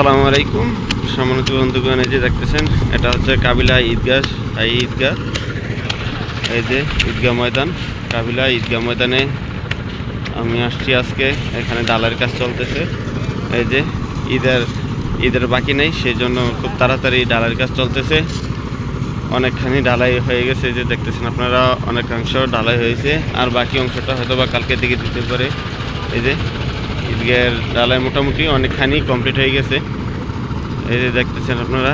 আসসালামু আলাইকুম সম্মানিত বন্ধুগণ, এই যে দেখতেছেন এটা হচ্ছে কাবিলা ঈদগাহ ঈদগাহ। এই যে ঈদগাহ ময়দান, কাবিলা ঈদগাহ ময়দানে আমি আসছি আজকে। এখানে ডালার কাজ চলতেছে। এই যে ঈদের বাকি নেই, সেই জন্য খুব তাড়াতাড়ি ডালার কাজ চলতেছে। অনেকখানি ঢালাই হয়ে গেছে, যে দেখতেছেন আপনারা, অনেকাংশ ঢালাই হয়েছে, আর বাকি অংশটা হয়তো বা কালকে দিকে দিতে পারে। এই যে ঈদগাহের ঢালাই মোটামুটি অনেকখানি কমপ্লিট হয়ে গেছে। এই যে দেখতেছেন আপনারা,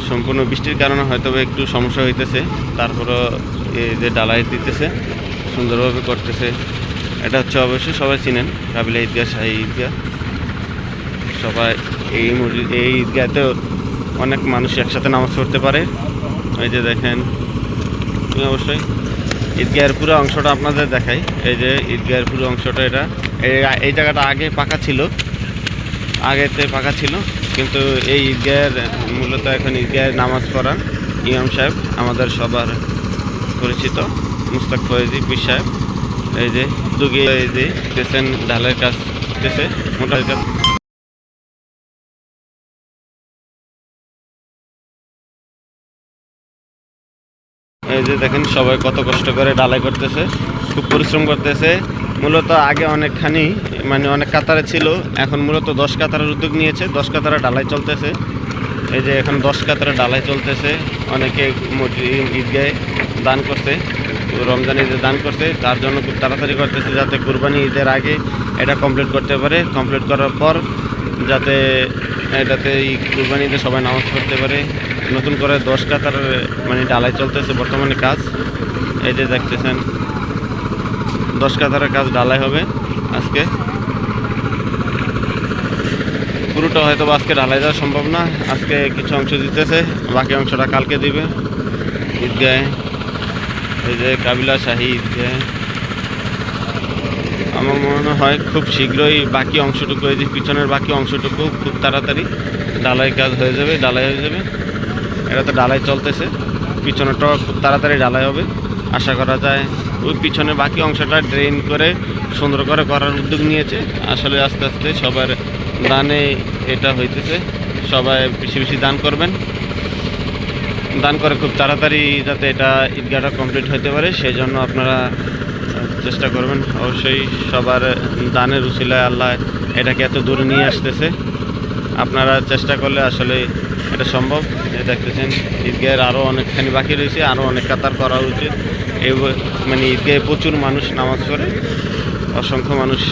সম্পূর্ণ বৃষ্টির কারণে হয়তো একটু সমস্যা হইতেছে, তারপরও এই যে ঢালাই দিতেছে, সুন্দরভাবে করতেছে। এটা হচ্ছে অবশ্যই সবাই চিনেন কাবিলা ঈদগাহ, শাহী ঈদগাহ। সবাই এই ঈদগাহতেও অনেক মানুষ একসাথে নামাজ পড়তে পারে। এই যে দেখেন, অবশ্যই ঈদগাহের পুরো অংশটা আপনাদের দেখাই। এই যে ঈদগাহের পুরো অংশটা, এটা এই জায়গাটা আগে পাকা ছিল, আগেতে পাকা ছিল, কিন্তু এই ঈদগাহের মূলত এখন ঈদগাহের নামাজ পড়ান ইমাম সাহেব, আমাদের সবার পরিচিত মুস্তাক ফয়েজি পীর সাহেব। এই যে দুগে এই যে দেখতেছেন ঢালের কাজ করতেছে, মোটা কাজ। এই যে দেখেন সবাই কত কষ্ট করে ঢালাই করতেছে, খুব পরিশ্রম করতেছে। মূলত আগে অনেকখানি অনেক কাতারে ছিল, এখন মূলত 10 কাতারের উদ্যোগ নিয়েছে, 10 কাতারে ঢালাই চলতেছে। এই যে এখন 10 কাতারে ঢালাই চলতেছে। অনেকে ঈদগাহে দান করছে, রমজান ঈদে দান করছে, তার জন্য খুব তাড়াতাড়ি করতেছে, যাতে কুরবানি ঈদের আগে এটা কমপ্লিট করতে পারে। কমপ্লিট করার পর যাতে এটাতে কুরবানি ঈদে সবাই নামাজ পড়তে পারে। নতুন করে 10 কাতারের ঢালাই চলতেছে বর্তমানে কাজ। এই যে দেখতেছেন 10 কাতারের কাজ ঢালাই হবে আজকে। পুরোটা হয়তো আজকে ঢালাই দেওয়া সম্ভব না, আজকে কিছু অংশ দিতেছে, বাকি অংশটা কালকে দিবে ঈদগাহে। এই যে কাবিলা শাহী ঈদগাহ, আমার মনে হয় খুব শীঘ্রই বাকি অংশটুকু, এই যে পিছনের বাকি অংশটুকু খুব তাড়াতাড়ি ঢালাই কাজ হয়ে যাবে, ঢালাই হয়ে যাবে। এটা তো ঢালাই চলতেছে, পিছনেরটা খুব তাড়াতাড়ি ঢালাই হবে আশা করা যায়। ওই পিছনে বাকি অংশটা ড্রেন করে সুন্দর করে করার উদ্যোগ নিয়েছে। আসলে আস্তে আস্তে সবার দানে এটা হইতেছে, সবাই বেশি বেশি দান করবেন, দান করে খুব তাড়াতাড়ি যাতে এটা ঈদগাহটা কমপ্লিট হতে পারে, সেই জন্য আপনারা চেষ্টা করবেন। অবশ্যই সবার দানের উসিলায় আল্লাহ এটাকে এত দূরে নিয়ে আসতেছে। আপনারা চেষ্টা করলে আসলে এটা সম্ভব। দেখতেছেন ঈদগাহের আরও অনেকখানি বাকি রয়েছে, আরও অনেক কাতার করা উচিত। এই ঈদগাহে প্রচুর মানুষ নামাজ পড়ে, অসংখ্য মানুষ।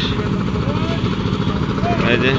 এই যে